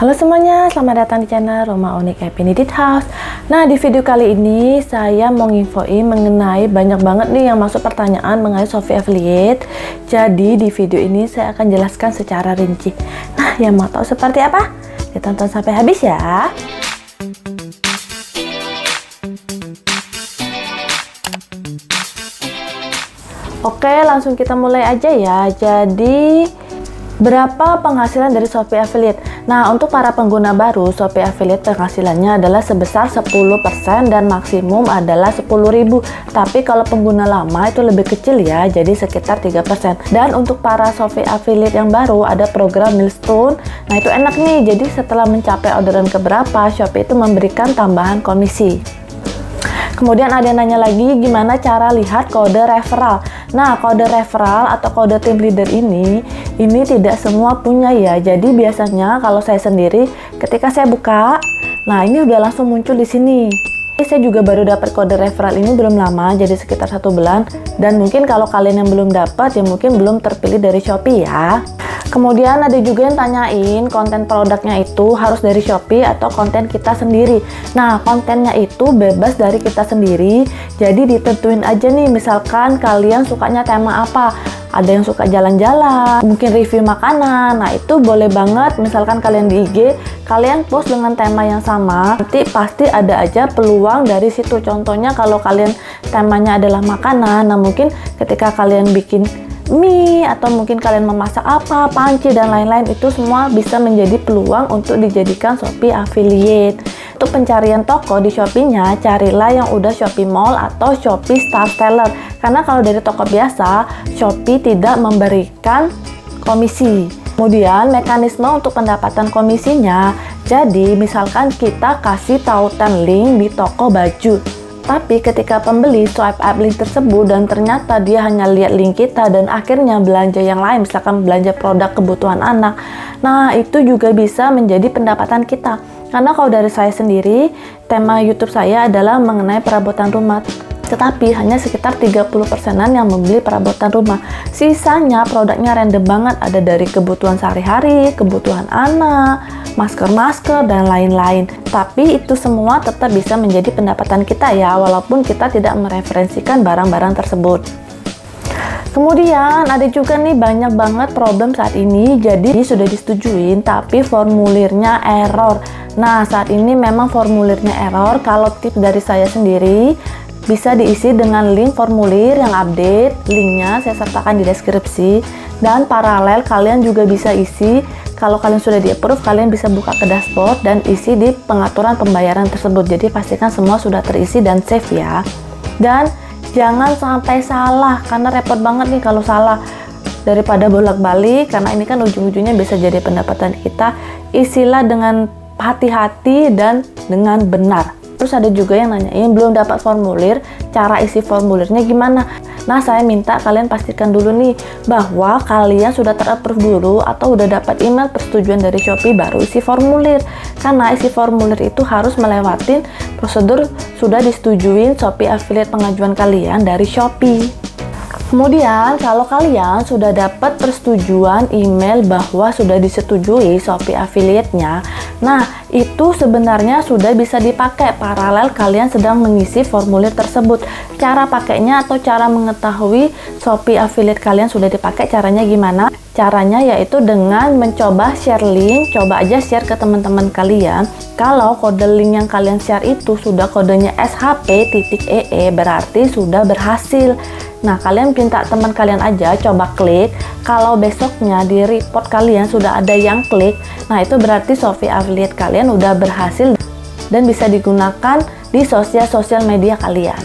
Halo semuanya, selamat datang di channel Rumah Unik Happy Needed House. Nah, di video kali ini saya mau nginfoin mengenai banyak banget nih yang masuk pertanyaan mengenai Shopee Affiliate. Jadi di video ini saya akan jelaskan secara rinci. Nah, yang mau tahu seperti apa? Ditonton sampai habis ya. Oke, langsung kita mulai aja ya. Jadi berapa penghasilan dari Shopee Affiliate? Nah, untuk para pengguna baru, Shopee Affiliate penghasilannya adalah sebesar 10% dan maksimum adalah 10.000. Tapi kalau pengguna lama itu lebih kecil ya, jadi sekitar 3%. Dan untuk para Shopee Affiliate yang baru, ada program milestone. Nah, itu enak nih, jadi setelah mencapai orderan keberapa, Shopee itu memberikan tambahan komisi. Kemudian ada yang nanya lagi, gimana cara lihat kode referral? Nah, kode referral atau kode team leader ini tidak semua punya ya. Jadi biasanya kalau saya sendiri, ketika saya buka, nah ini udah langsung muncul di sini. Saya juga baru dapat kode referral ini belum lama, jadi sekitar 1 bulan. Dan mungkin kalau kalian yang belum dapat, ya mungkin belum terpilih dari Shopee ya. Kemudian ada juga yang tanyain konten produknya itu harus dari Shopee atau konten kita sendiri. Nah, kontennya itu bebas dari kita sendiri. Jadi ditentuin aja nih, misalkan kalian sukanya tema apa. Ada yang suka jalan-jalan, mungkin review makanan. Nah, itu boleh banget. Misalkan kalian di IG, kalian post dengan tema yang sama. Nanti pasti ada aja peluang dari situ. Contohnya kalau kalian temanya adalah makanan, nah mungkin ketika kalian bikin mie atau mungkin kalian memasak apa, panci dan lain-lain, itu semua bisa menjadi peluang untuk dijadikan Shopee Affiliate. Untuk pencarian toko di Shopee-nya, carilah yang udah Shopee Mall atau Shopee Star Seller. Karena kalau dari toko biasa, Shopee tidak memberikan komisi. Kemudian mekanisme untuk pendapatan komisinya, jadi misalkan kita kasih tautan link di toko baju. Tapi ketika pembeli swipe up link tersebut dan ternyata dia hanya lihat link kita dan akhirnya belanja yang lain, misalkan belanja produk kebutuhan anak, nah itu juga bisa menjadi pendapatan kita. Karena kalau dari saya sendiri, tema YouTube saya adalah mengenai perabotan rumah. Tetapi hanya sekitar 30%-an yang membeli perabotan rumah. Sisanya produknya random banget, ada dari kebutuhan sehari-hari, kebutuhan anak, masker-masker, dan lain-lain. Tapi itu semua tetap bisa menjadi pendapatan kita ya, walaupun kita tidak mereferensikan barang-barang tersebut. Kemudian ada juga nih banyak banget problem saat ini, jadi sudah disetujuin tapi formulirnya error. Nah, saat ini memang formulirnya error. Kalau tips dari saya sendiri, bisa diisi dengan link formulir yang update. Linknya saya sertakan di deskripsi. Dan paralel kalian juga bisa isi, kalau kalian sudah di-approve, kalian bisa buka ke dashboard dan isi di pengaturan pembayaran tersebut. Jadi pastikan semua sudah terisi dan save ya. Dan jangan sampai salah, karena repot banget nih kalau salah. Daripada bolak-balik, karena ini kan ujung-ujungnya bisa jadi pendapatan kita, isilah dengan hati-hati dan dengan benar. Terus ada juga yang nanyain belum dapat formulir, cara isi formulirnya gimana? Nah, saya minta kalian pastikan dulu nih bahwa kalian sudah ter-approve dulu atau udah dapat email persetujuan dari Shopee baru isi formulir. Karena isi formulir itu harus melewatin prosedur sudah disetujuin Shopee Affiliate pengajuan kalian dari Shopee. Kemudian kalau kalian sudah dapat persetujuan email bahwa sudah disetujui Shopee Affiliate-nya, nah itu sebenarnya sudah bisa dipakai paralel kalian sedang mengisi formulir tersebut. Cara pakainya atau cara mengetahui Shopee Affiliate kalian sudah dipakai, caranya gimana? Caranya yaitu dengan mencoba share link. Coba aja share ke teman-teman kalian. Kalau kode link yang kalian share itu sudah kodenya SHP.EE, berarti sudah berhasil. Nah, kalian minta teman kalian aja coba klik. Kalau besoknya di report kalian sudah ada yang klik, nah itu berarti Shopee Affiliate kalian udah berhasil dan bisa digunakan di sosial media kalian.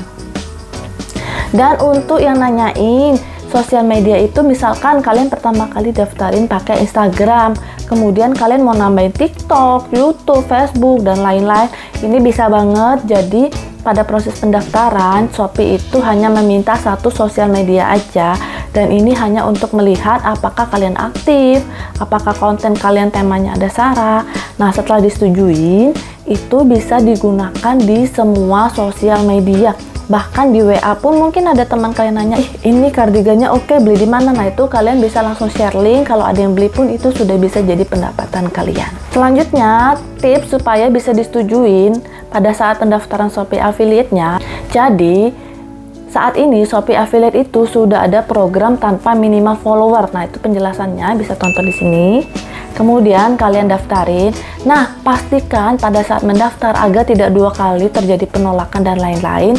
Dan untuk yang nanyain sosial media itu, misalkan kalian pertama kali daftarin pakai Instagram, kemudian kalian mau nambahin TikTok, YouTube, Facebook, dan lain-lain, ini bisa banget. Jadi pada proses pendaftaran, Shopee itu hanya meminta satu sosial media aja, dan ini hanya untuk melihat apakah kalian aktif, apakah konten kalian temanya ada sara. Nah, setelah disetujui, itu bisa digunakan di semua sosial media. Bahkan di WA pun mungkin ada teman kalian nanya, ih ini kardigannya oke, beli di mana? Nah itu kalian bisa langsung share link, kalau ada yang beli pun itu sudah bisa jadi pendapatan kalian. Selanjutnya, tips supaya bisa disetujuin pada saat pendaftaran Shopee Affiliate-nya. Jadi, saat ini Shopee Affiliate itu sudah ada program tanpa minimal follower. Nah itu penjelasannya, bisa tonton di sini. Kemudian kalian daftarin. Nah, pastikan pada saat mendaftar agar tidak 2 kali terjadi penolakan dan lain-lain.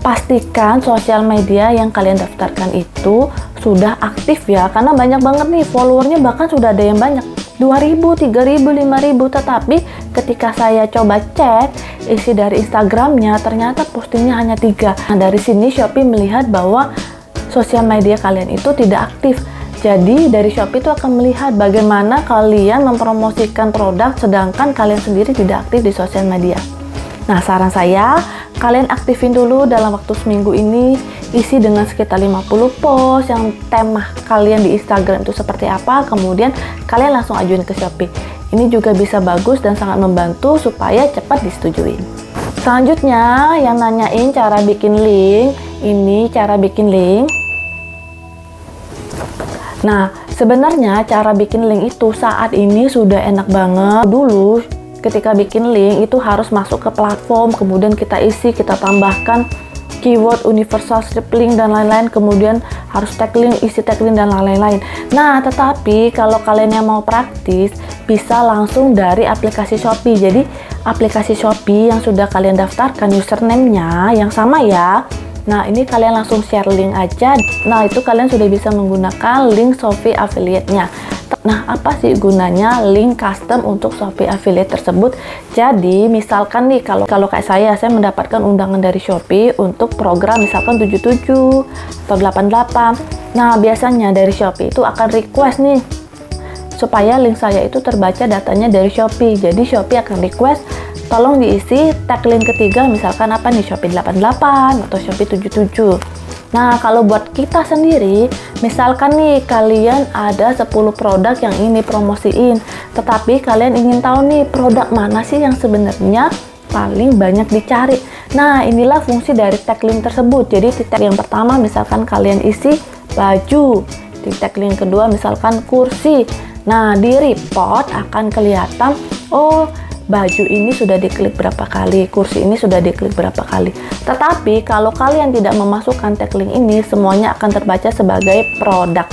Pastikan sosial media yang kalian daftarkan itu sudah aktif ya, karena banyak banget nih followernya, bahkan sudah ada yang banyak 2.000, 3.000, 5.000, tetapi ketika saya coba cek isi dari Instagramnya ternyata postingnya hanya 3. Nah dari sini Shopee melihat bahwa sosial media kalian itu tidak aktif. Jadi dari Shopee itu akan melihat bagaimana kalian mempromosikan produk sedangkan kalian sendiri tidak aktif di sosial media. Nah saran saya, kalian aktifin dulu dalam waktu seminggu ini, isi dengan sekitar 50 post yang tema kalian di Instagram itu seperti apa, kemudian kalian langsung ajuin ke Shopee. Ini juga bisa bagus dan sangat membantu supaya cepat disetujui. Selanjutnya yang nanyain cara bikin link, ini cara bikin link. Nah sebenarnya cara bikin link itu saat ini sudah enak banget. Dulu ketika bikin link itu harus masuk ke platform, kemudian kita isi, kita tambahkan keyword, universal strip link dan lain-lain, kemudian harus tag link, isi tag link dan lain-lain. Nah tetapi kalau kalian yang mau praktis bisa langsung dari aplikasi Shopee. Jadi aplikasi Shopee yang sudah kalian daftarkan username-nya yang sama ya. Nah ini kalian langsung share link aja. Nah itu kalian sudah bisa menggunakan link Shopee Affiliate-nya. Nah apa sih gunanya link custom untuk Shopee Affiliate tersebut? Jadi misalkan nih kalau kayak saya mendapatkan undangan dari Shopee untuk program misalkan 77 atau 88. Nah biasanya dari Shopee itu akan request nih supaya link saya itu terbaca datanya dari Shopee. Jadi Shopee akan request tolong diisi tag link ketiga, misalkan apa nih, Shopee 88 atau Shopee 77. Nah kalau buat kita sendiri, misalkan nih kalian ada 10 produk yang ini promosiin, tetapi kalian ingin tahu nih produk mana sih yang sebenarnya paling banyak dicari. Nah inilah fungsi dari tag link tersebut. Jadi di tag yang pertama misalkan kalian isi baju, di tag link kedua misalkan kursi. Nah di report akan kelihatan, oh baju ini sudah diklik berapa kali, kursi ini sudah diklik berapa kali. Tetapi kalau kalian tidak memasukkan tag link ini, semuanya akan terbaca sebagai produk.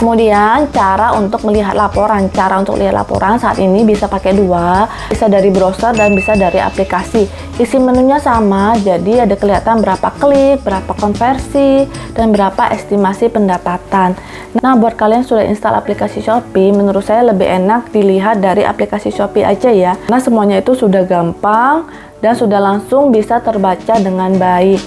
Kemudian cara untuk melihat laporan. Cara untuk lihat laporan saat ini bisa pakai dua, bisa dari browser dan bisa dari aplikasi. Isi menunya sama, jadi ada kelihatan berapa klik, berapa konversi, dan berapa estimasi pendapatan. Nah buat kalian sudah install aplikasi Shopee, menurut saya lebih enak dilihat dari aplikasi Shopee aja ya, karena semuanya itu sudah gampang dan sudah langsung bisa terbaca dengan baik.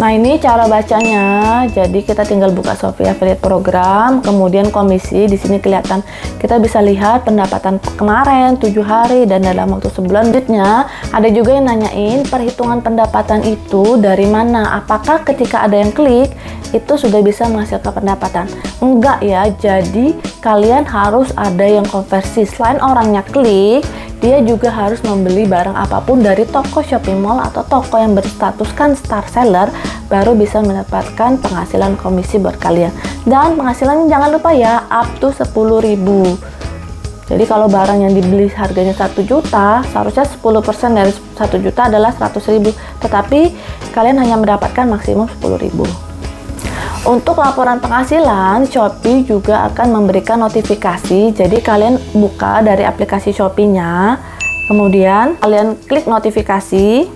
Nah ini cara bacanya. Jadi kita tinggal buka Shopee Affiliate Program, kemudian komisi. Di sini kelihatan kita bisa lihat pendapatan kemarin 7 hari dan dalam waktu sebulan. Selanjutnya ada juga yang nanyain perhitungan pendapatan itu dari mana? Apakah ketika ada yang klik itu sudah bisa menghasilkan pendapatan? Enggak ya. Jadi kalian harus ada yang konversi. Selain orangnya klik, dia juga harus membeli barang apapun dari toko shopping mall atau toko yang berstatuskan star seller, baru bisa mendapatkan penghasilan komisi buat kalian. Dan penghasilannya jangan lupa ya, up to 10.000. Jadi kalau barang yang dibeli harganya 1 juta, seharusnya 10% dari 1 juta adalah 100.000. Tetapi kalian hanya mendapatkan maksimum 10.000. Untuk laporan penghasilan, Shopee juga akan memberikan notifikasi. Jadi kalian buka dari aplikasi Shopee-nya, kemudian kalian klik notifikasi,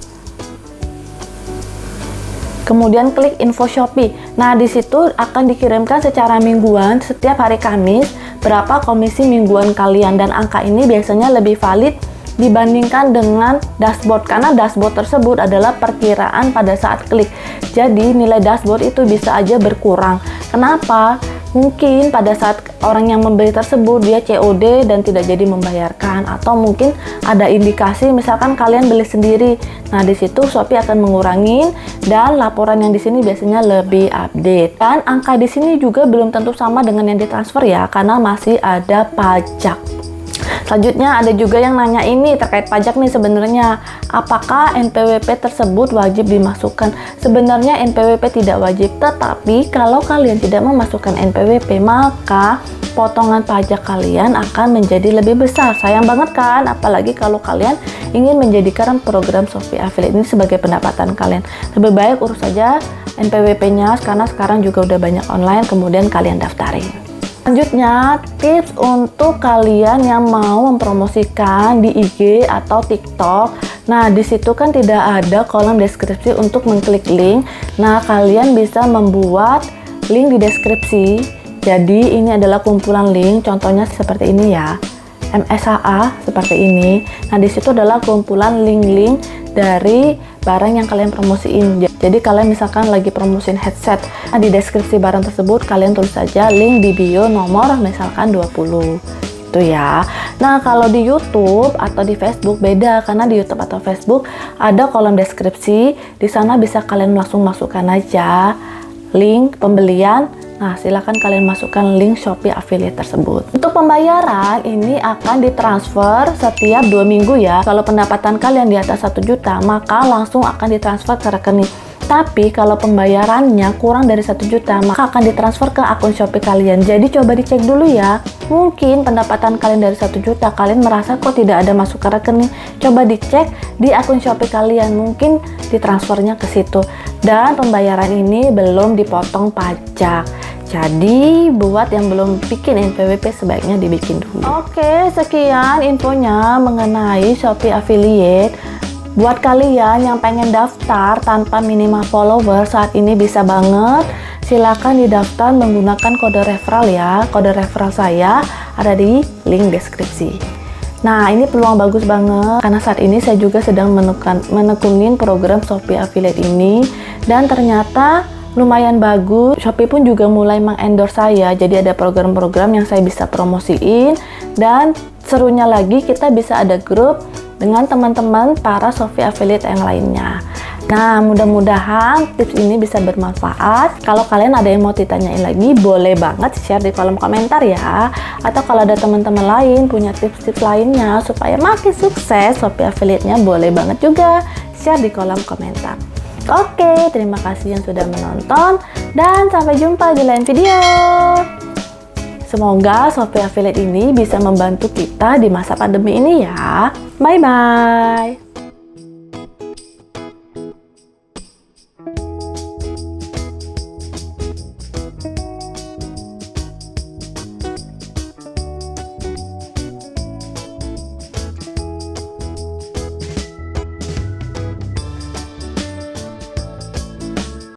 kemudian klik info Shopee. Nah di situ akan dikirimkan secara mingguan setiap hari Kamis berapa komisi mingguan kalian, dan angka ini biasanya lebih valid dibandingkan dengan dashboard, karena dashboard tersebut adalah perkiraan pada saat klik. Jadi nilai dashboard itu bisa aja berkurang. Kenapa? Mungkin pada saat orang yang membeli tersebut dia COD dan tidak jadi membayarkan, atau mungkin ada indikasi misalkan kalian beli sendiri. Nah di situ Shopee akan mengurangin, dan laporan yang di sini biasanya lebih update. Dan angka di sini juga belum tentu sama dengan yang ditransfer ya, karena masih ada pajak. Selanjutnya ada juga yang nanya ini terkait pajak nih sebenarnya. Apakah NPWP tersebut wajib dimasukkan? Sebenarnya NPWP tidak wajib, tetapi kalau kalian tidak memasukkan NPWP maka potongan pajak kalian akan menjadi lebih besar. Sayang banget kan? Apalagi kalau kalian ingin menjadikan program Shopee Affiliate ini sebagai pendapatan kalian. Lebih baik urus saja NPWP-nya karena sekarang juga udah banyak online, kemudian kalian daftarin. Selanjutnya, tips untuk kalian yang mau mempromosikan di IG atau TikTok. Nah, di situ kan tidak ada kolom deskripsi untuk mengklik link. Nah, kalian bisa membuat link di deskripsi. Jadi, ini adalah kumpulan link, contohnya seperti ini ya. MSHA seperti ini. Nah, di situ adalah kumpulan link-link dari barang yang kalian promosiin. Jadi kalian misalkan lagi promosiin headset, nah di deskripsi barang tersebut kalian tulis saja link di bio nomor misalkan 20 itu ya. Nah, kalau di YouTube atau di Facebook beda, karena di YouTube atau Facebook ada kolom deskripsi. Di sana bisa kalian langsung masukkan aja link pembelian. Nah, silakan kalian masukkan link Shopee Affiliate tersebut. Untuk pembayaran ini akan ditransfer setiap 2 minggu ya. Kalau pendapatan kalian di atas 1 juta, maka langsung akan ditransfer ke rekening. Tapi kalau pembayarannya kurang dari 1 juta, maka akan ditransfer ke akun Shopee kalian. Jadi coba dicek dulu ya. Mungkin pendapatan kalian dari 1 juta, kalian merasa kok tidak ada masuk ke rekening. Coba dicek di akun Shopee kalian, mungkin ditransfernya ke situ. Dan pembayaran ini belum dipotong pajak. Jadi buat yang belum bikin NPWP sebaiknya dibikin dulu. Oke, sekian infonya mengenai Shopee Affiliate. Buat kalian yang pengen daftar tanpa minimal follower saat ini bisa banget. Silakan didaftar menggunakan kode referral ya. Kode referral saya ada di link deskripsi. Nah, ini peluang bagus banget karena saat ini saya juga sedang menekunin program Shopee Affiliate ini dan ternyata lumayan bagus. Shopee pun juga mulai mengendorse saya, jadi ada program-program yang saya bisa promosiin. Dan serunya lagi, kita bisa ada grup dengan teman-teman para Shopee Affiliate yang lainnya. Nah, mudah-mudahan tips ini bisa bermanfaat. Kalau kalian ada yang mau ditanyain lagi, boleh banget share di kolom komentar ya. Atau kalau ada teman-teman lain punya tips-tips lainnya supaya makin sukses Shopee Affiliate-nya, boleh banget juga share di kolom komentar. Oke, terima kasih yang sudah menonton dan sampai jumpa di lain video. Semoga Shopee Affiliate ini bisa membantu kita di masa pandemi ini ya. Bye-bye.